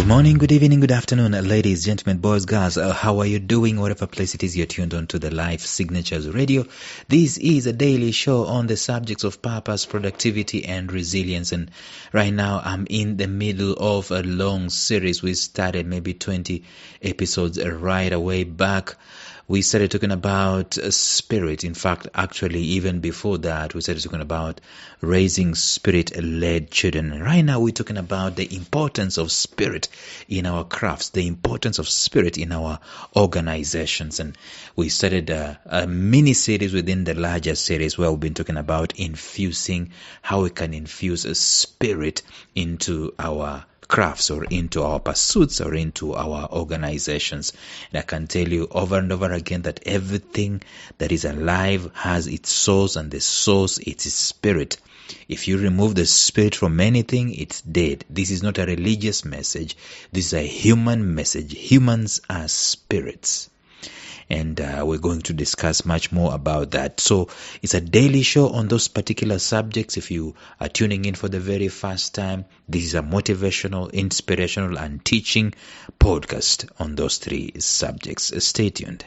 Good morning, good evening, good afternoon, ladies, gentlemen, boys, girls. How are you doing? Whatever place it is you're tuned on to the Life Signatures Radio. This is a daily show on the subjects of purpose, productivity, and resilience. And right now, I'm in the middle of a long series. We started maybe 20 episodes right away back. We started talking about spirit. In fact, actually, even before that, we started talking about raising spirit-led children. Right now, we're talking about the importance of spirit in our crafts, the importance of spirit in our organizations. And we started a mini-series within the larger series where we've been talking about infusing, how we can infuse a spirit into our crafts or into our pursuits or into our organizations. And I can tell you over and over again that everything that is alive has its source, and the source is its spirit. If you remove the spirit from anything, it's dead. This is not a religious message. This is a human message. Humans are spirits. And we're going to discuss much more about that. So it's a daily show on those particular subjects. If you are tuning in for the very first time, this is a motivational, inspirational, and teaching podcast on those three subjects. Stay tuned.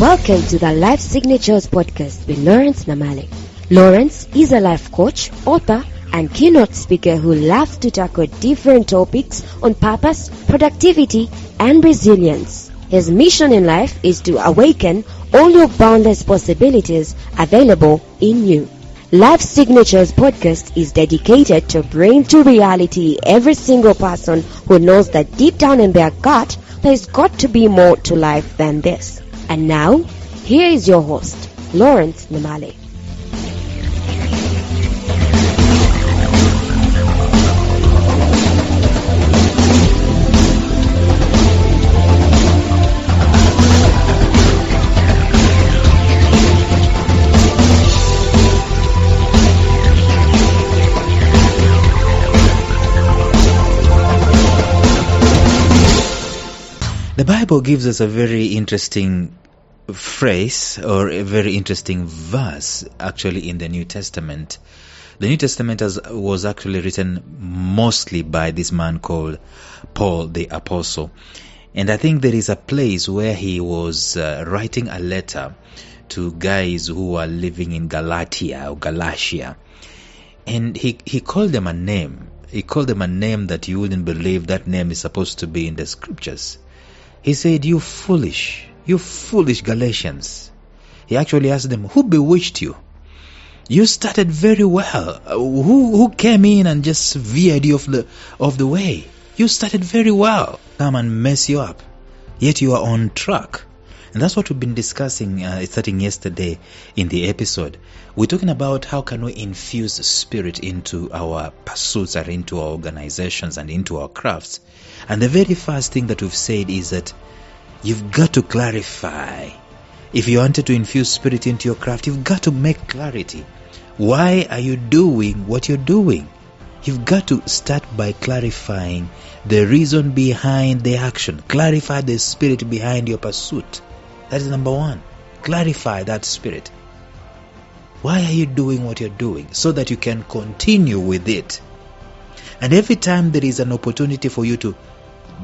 Welcome to the Life Signatures podcast with Lawrence Namale. Lawrence is a life coach, author, and keynote speaker who loves to tackle different topics on purpose, productivity, and resilience. His mission in life is to awaken all your boundless possibilities available in you. Life Signatures podcast is dedicated to bring to reality every single person who knows that deep down in their gut, there's got to be more to life than this. And now, here is your host, Lawrence Namale. The Bible gives us a very interesting phrase or a very interesting verse actually in the New Testament. The New Testament was actually written mostly by this man called Paul the Apostle. And I think there is a place where he was writing a letter to guys who are living in Galatia. And he called them a name. He called them a name that you wouldn't believe that name is supposed to be in the scriptures. He said, you foolish Galatians. He actually asked them, who bewitched you? You started very well. Who came in and just veered you off the way? You started very well. Come and mess you up. Yet you are on track. And that's what we've been discussing starting yesterday in the episode. We're talking about how can we infuse spirit into our pursuits or into our organizations and into our crafts. And the very first thing that we've said is that you've got to clarify. If you wanted to infuse spirit into your craft, you've got to make clarity. Why are you doing what you're doing? You've got to start by clarifying the reason behind the action. Clarify the spirit behind your pursuit. That is number one. Clarify that spirit. Why are you doing what you're doing? So that you can continue with it. And every time there is an opportunity for you to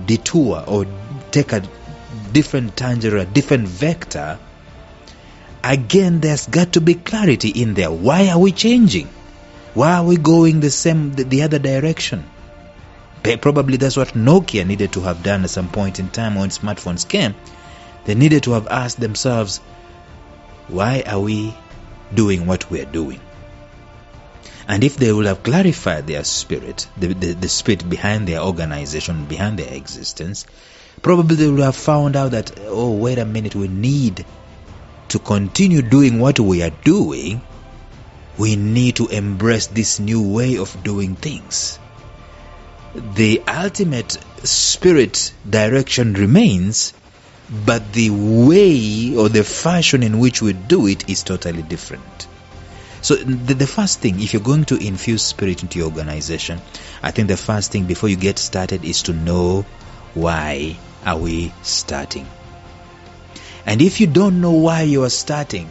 detour or take a different tangent or a different vector, again there's got to be clarity in there. Why are we changing? Why are we going the other direction? Probably that's what Nokia needed to have done at some point in time when smartphones came. They needed to have asked themselves, why are we doing what we're doing? And if they would have clarified their spirit, the spirit behind their organization, behind their existence, probably they would have found out that, oh, wait a minute, we need to continue doing what we are doing. We need to embrace this new way of doing things. The ultimate spirit direction remains, but the way or the fashion in which we do it is totally different. So the first thing, if you're going to infuse spirit into your organization, I think the first thing before you get started is to know, why are we starting? And if you don't know why you are starting,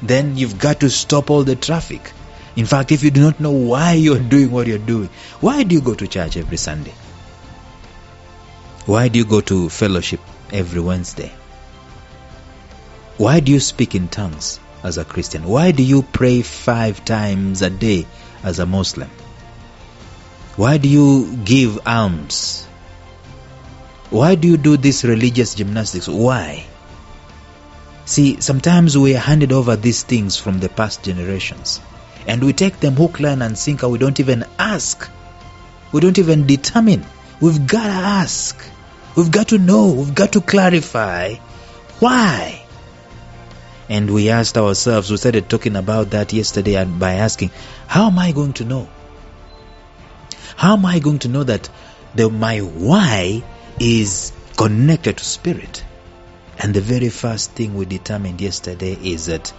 then you've got to stop all the traffic. In fact, if you do not know why you're doing what you're doing, why do you go to church every Sunday? Why do you go to fellowship every Wednesday? Why do you speak in tongues as a Christian? Why do you pray 5 times a day as a Muslim? Why do you give alms? Why do you do this religious gymnastics? Why? See, sometimes we are handed over these things from the past generations, and we take them hook, line and sinker. We don't even ask. We don't even determine. We've got to ask. We've got to know. We've got to clarify why. And we asked ourselves, we started talking about that yesterday, and by asking, how am I going to know? How am I going to know that my why is connected to spirit? And the very first thing we determined yesterday is that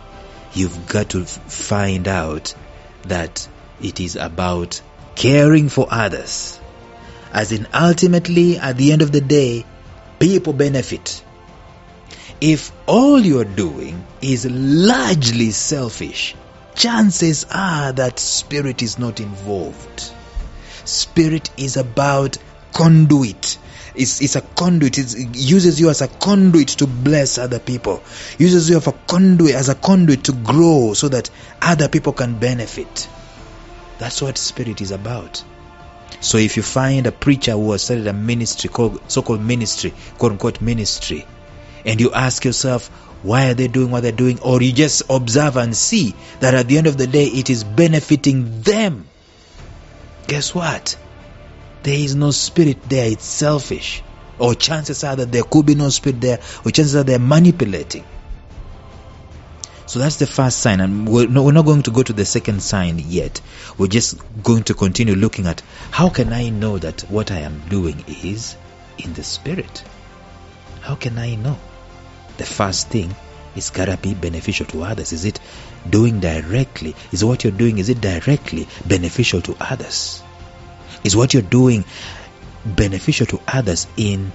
you've got to find out that it is about caring for others. As in, ultimately, at the end of the day, people benefit. If all you're doing is largely selfish, chances are that spirit is not involved. Spirit is about conduit. It's a conduit. It uses you as a conduit to bless other people. Uses you as a conduit to grow so that other people can benefit. That's what spirit is about. So if you find a preacher who has started a ministry, so-called ministry, quote-unquote ministry, and you ask yourself, why are they doing what they're doing? Or you just observe and see that at the end of the day, it is benefiting them. Guess what? There is no spirit there. It's selfish. Or chances are that there could be no spirit there. Or chances are they're manipulating. So that's the first sign. And we're not going to go to the second sign yet. We're just going to continue looking at how can I know that what I am doing is in the spirit? How can I know? The first thing is gotta be beneficial to others. Is it doing directly? Is what you're doing, is it directly beneficial to others? Is what you're doing beneficial to others and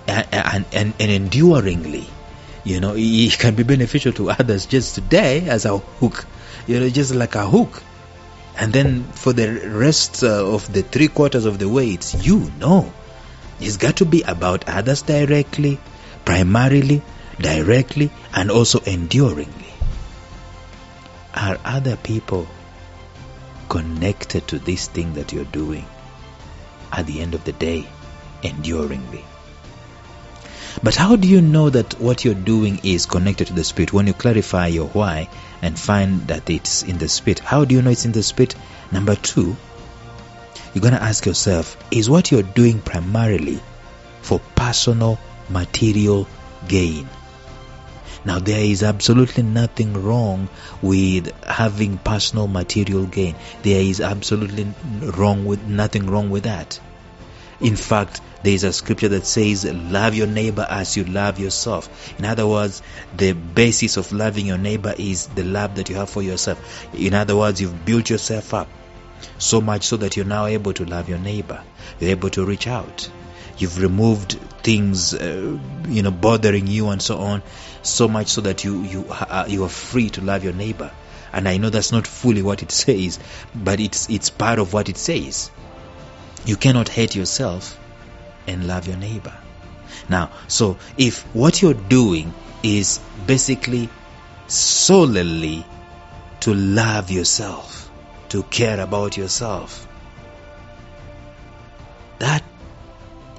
enduringly? You know, it can be beneficial to others just today as a hook, just like a hook. And then for the rest of the 3/4 of the way, it's it's got to be about others directly, primarily, directly, and also enduringly. Are other people connected to this thing that you're doing at the end of the day, enduringly? But how do you know that what you're doing is connected to the spirit? When you clarify your why and find that it's in the spirit, how do you know it's in the spirit? Number 2, you're going to ask yourself, is what you're doing primarily for personal material gain? Now, there is absolutely nothing wrong with having personal material gain. There is absolutely nothing wrong with that. In fact, there is a scripture that says, love your neighbor as you love yourself. In other words, the basis of loving your neighbor is the love that you have for yourself. In other words, you've built yourself up so much so that you're now able to love your neighbor. You're able to reach out. You've removed things, bothering you and so on, so much so that you are free to love your neighbor. And I know that's not fully what it says, but it's part of what it says. You cannot hate yourself and love your neighbor. Now, so if what you're doing is basically solely to love yourself, to care about yourself, that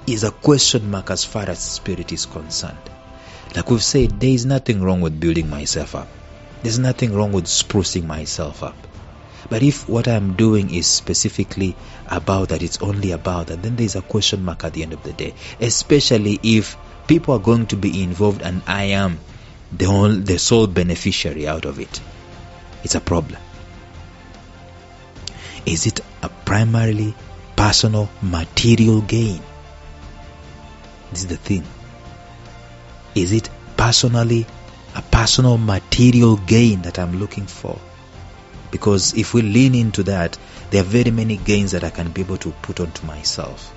is a question mark as far as spirit is concerned. Like we've said, there is nothing wrong with building myself up. There's nothing wrong with sprucing myself up. But if what I'm doing is specifically about that, it's only about that, then there's a question mark at the end of the day. Especially if people are going to be involved and I am the sole beneficiary out of it. It's a problem. Is it a primarily personal material gain? This is the thing. Is it a personal material gain that I'm looking for? Because if we lean into that, there are very many gains that I can be able to put onto myself.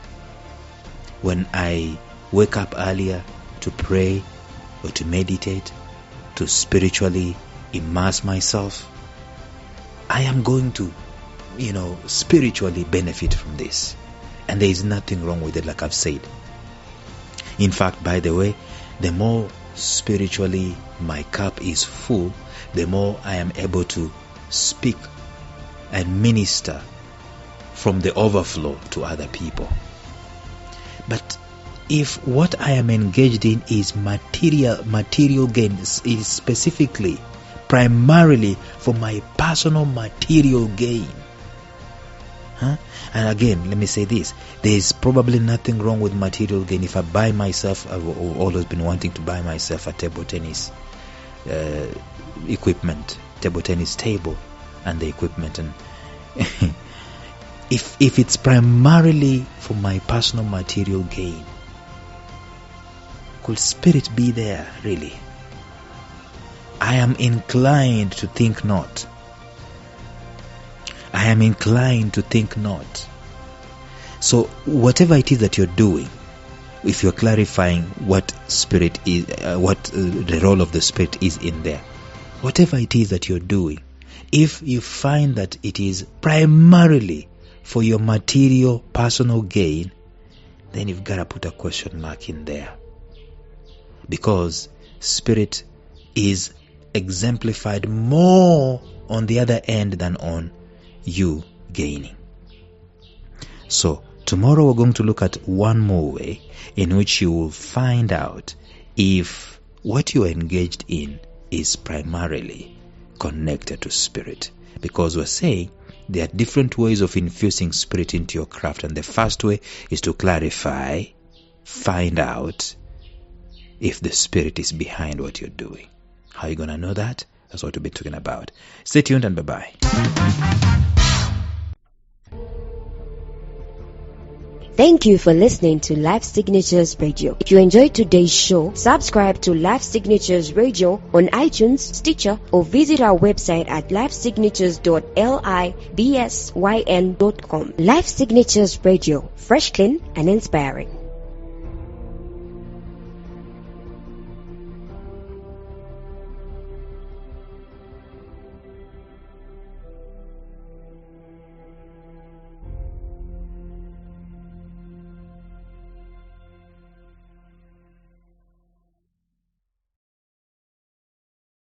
When I wake up earlier to pray or to meditate, to spiritually immerse myself, I am going to, spiritually benefit from this. And there is nothing wrong with it, like I've said. In fact, by the way, the more spiritually my cup is full, the more I am able to speak and minister from the overflow to other people. But if what I am engaged in is material gains, is specifically, primarily for my personal material gain, and again, let me say this, there is probably nothing wrong with material gain. If I buy myself, I've always been wanting to buy myself a table tennis equipment, table tennis table and the equipment, and if it's primarily for my personal material gain, could spirit be there really? I am inclined to think not. I am inclined to think not. So whatever it is that you're doing, if you're clarifying what spirit is, what the role of the spirit is in there, whatever it is that you're doing, if you find that it is primarily for your material personal gain, then you've got to put a question mark in there. Because spirit is exemplified more on the other end than on you gaining. So tomorrow we're going to look at one more way in which you will find out if what you are engaged in is primarily connected to spirit. Because we're saying there are different ways of infusing spirit into your craft, and the first way is to clarify, find out if the spirit is behind what you're doing. How are you going to know that? That's what we'll be talking about. Stay tuned and bye-bye. Thank you for listening to Life Signatures Radio. If you enjoyed today's show, subscribe to Life Signatures Radio on iTunes, Stitcher, or visit our website at lifesignatures.libsyn.com. Life Signatures Radio, fresh, clean, and inspiring.